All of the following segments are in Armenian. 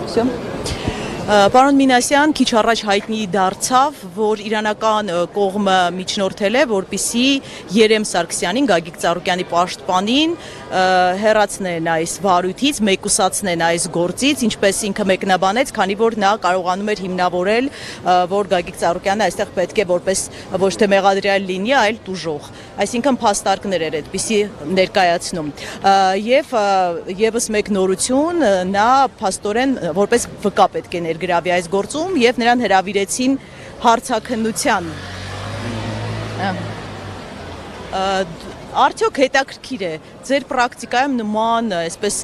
Всё. Պարոն Մինասյան քիչ առաջ հայտնի դարձավ, որ իրանական կողմը միջնորդել է, որպեսզի Երեմ Սարգսյանին, Գագիկ Ծառուկյանի պաշտպանին հեռացնեն այս վարույթից, մեկուսացնեն այս գործից, ինչպես ինքը մեկնաբանեց, քանի որ նա կարողանում էր հիմնավորել, որ Գագիկ Ծառուկյանը այստեղ պետք է որպես ոչ թե մեղադրյալ լինի, այլ տուժող։ Այսինքն փաստարկներ էր այդպիսի ներկայացնում։ Եվ եւս մեկ նորություն, նա փաստորեն որպես վկա պետք է գրավի այս գործում եւ նրան հրավիրեցին հարցաքննության։ Արդյոք հետաքրքիր է ձեր պրակտիկայում նման այսպես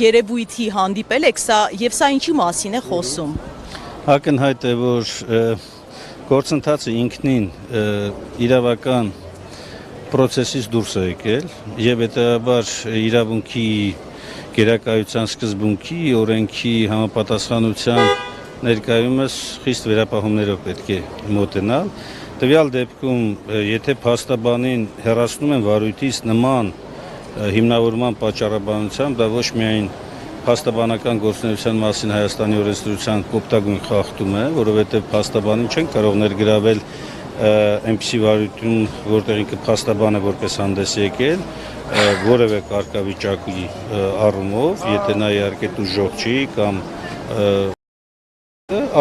երևույթի հանդիպել եք եւ սա ինչի մասին է խոսում։ Ակնհայտ է, որ գործընթացը ինքնին իրավական procesից դուրս է եկել եւ հետեւաբար իրավունքի գերակայության սկզբունքի, օրենքի համապատասխանության ներկայումս խիստ վերապահումներով պետք է մոտենալ։ Տվյալ դեպքում, եթե փաստաբանին հեռացնում են վարույթից նման հիմնավորման պատճառաբանությամբ, դա ոչ միայն փաստաբանական գործունեության մասին Հայաստանի օրենսդրության կոպտագույն խախտում է, որովհետև փաստաբանին չեն կարող ներգրավել այնպիսի վարույթում, որտեղ ինքը փաստաբանը որպես հանդես եկել, որևէ կարգավիճակի առումով, եթե նա իհարկե տուժող չի կամ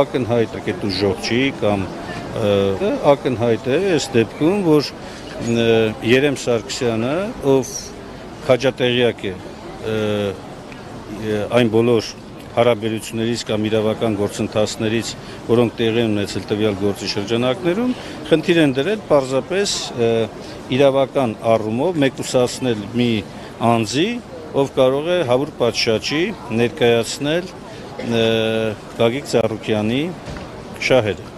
ակնհայտ է տուժող չի կամ ակնհայտ է այս դեպքում, որ Երեմ Սարգսյանը, ով քաջատեղյակ է այն բոլոր հարաբերություններից կամ իրավական գործընթացներից, որոնք տեղի են ունեցել տվյալ գործի շրջանակներում, խնդիր են դրել պարզապես իրավական առումով մեկուսացնել մի անձի, ով կարող է հավուր պատշաճի ներկայացնել Գագիկ Ծառուկյանի շահերը։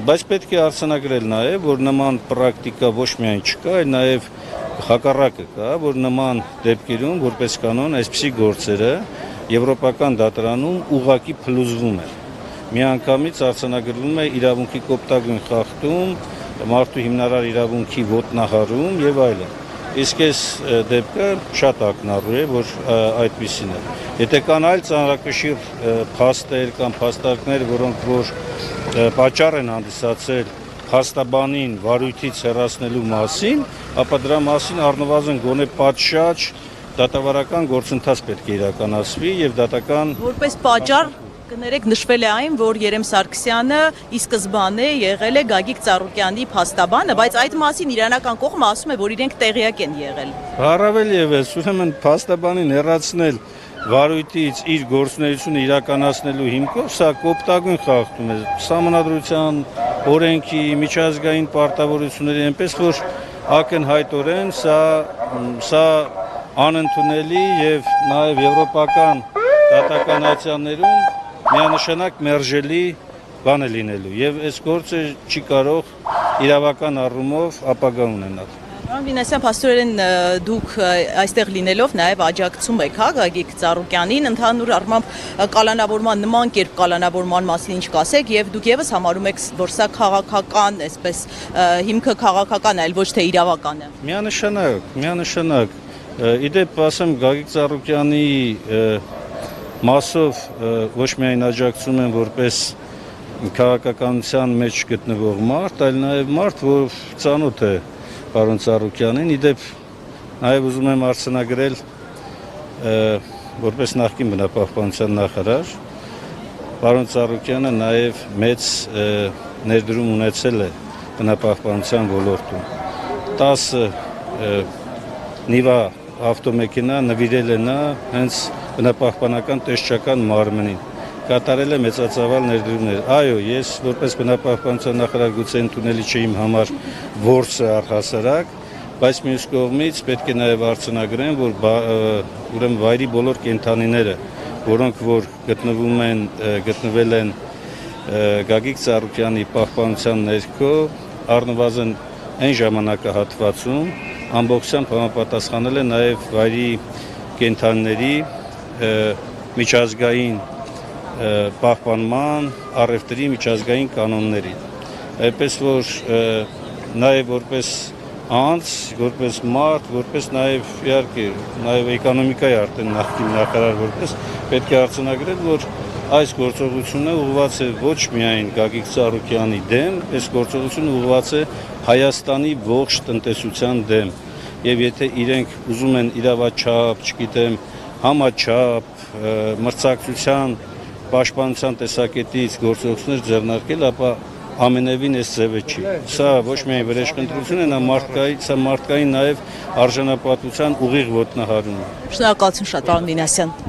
Բայց պետք է արձանագրել նաև, որ նման պրակտիկա ոչ միայն չկա, այլ նաև հակառակը կա, որ նման դեպքերում, որպես կանոն, այսպիսի գործերը Եվրոպական դատարանում ուղղակի փլուզվում է։ Միանգամից արձանագրվում է իրավունքի կոպտագույն խախտում, մարդու հիմնարար իրավունքի ոտնահարում եւ այլն։ Իսկ այս դեպքը շատ ակնառու է, որ այդպիսին է։ Եթե կան այլ ծանրակշիռ փաստեր կամ փաստարկներ, որոնք որ պատճառ են հանդիսացել փաստաբանին վարույթից հեռացնելու մասին, ապա դրա մասին առնվազն գոնե պատշաճ դատավարական գործընթաց պետք է իրականացվի եւ դատական որպես պատճառ կներեք նշվել է այն, որ Երեմ Սարգսյանը ի սկզբանե եղել է Գագիկ Ծառուկյանի փաստաբանը, բայց այդ մասին իրանական կողմը ասում է, որ իրենք տեղյակ են եղել։ Առավել եւս, ուրեմն փաստաբանին հեռացնել վարույթից իր գործունեությունը իրականացնելու հիմքով սա կոպտագույն խախտում է սահմանադրության, օրենքի, միջազգային պարտավորությունների, այնպես որ ակնհայտորեն սա անընդունելի եւ նաեւ եվրոպական դատականացիաներում միանշանակ մերժելի բան է լինելու եւ այս գործը չի կարող իրավական առումով ապագա ունենալ։ Պարոն Մինասյան, փաստորեն դուք այստեղ լինելով նաև աջակցում եք Գագիկ Ծառուկյանին, ընդհանուր առմամբ կալանավորման նման կերպ կալանավորման մասին ինչ կասեք եւ դուք եւս համարում եք, որ սա քաղաքական, այսպես հիմքը քաղաքական է, այլ ոչ թե իրավական է։ Միանշանակ իդեպ ասեմ Գագիկ Ծառուկյանի մասով ոչ միայն աջակցում են որպես քաղաքականության մեջ գտնվող մարդ, այլ նաև մարդ, որ ծանոթ է պարոն Ծառուկյանին, իդեպ նաև ուզում եմ արձանագրել որպես նախկին բնապահպանության նախարար, պարոն Ծառուկյանը նաև մեծ ներդրում ունեցել է բնապահպանության ոլորտում։ 10 նիվա ավտոմեքենա նվիրել է նա հենց բնապահպանական տեսչական մարմնին, կատարել է մեծածավալ ներդրումներ։ Այո, ես որպես բնապահպանության նախարար գուցե ընդունելի չէ իմ համար որսը առհասարակ, բայց մյուս կողմից պետք է նաև արձանագրեմ, որ ուրեմն վայրի բոլոր կենդանիները, որոնք որ գտնվել են Գագիկ Ծառուկյանի պահպանության ներքո, առնվազն այն ժամանակահատվածում ամբողջությամբ համապատասխանել է նաև վայրի կենդանիների միջազգային պահպանման, առևտրի միջազգային կանոններին։ Այնպես որ նաև որպես անց, որպես մարդ, որպես նաև իհարկե նաև էկոնոմիկայի արդեն նախկին նախարար որպես պետք է արձանագրել, որ այս գործողությունը ուղղված է ոչ միայն Գագիկ Ծառուկյանի դեմ, այս գործողությունը ուղղված է Հայաստանի ողջ տնտեսության դեմ։ Եվ եթե իրենք ուզում են իրավաչափ, չգիտեմ, համաչափ, մրցակցության, պաշտպանության տեսակետից գործողություններ ձեռնարկել, ապա ամենևին այս ձևը չի։ Սա ոչ միայն վրեժխնդրություն է, սա մարդկային նաև արժանապատվության ուղիղ ոտնահարում է։ Շնորհակալություն շատ, պարոն Մինասյան։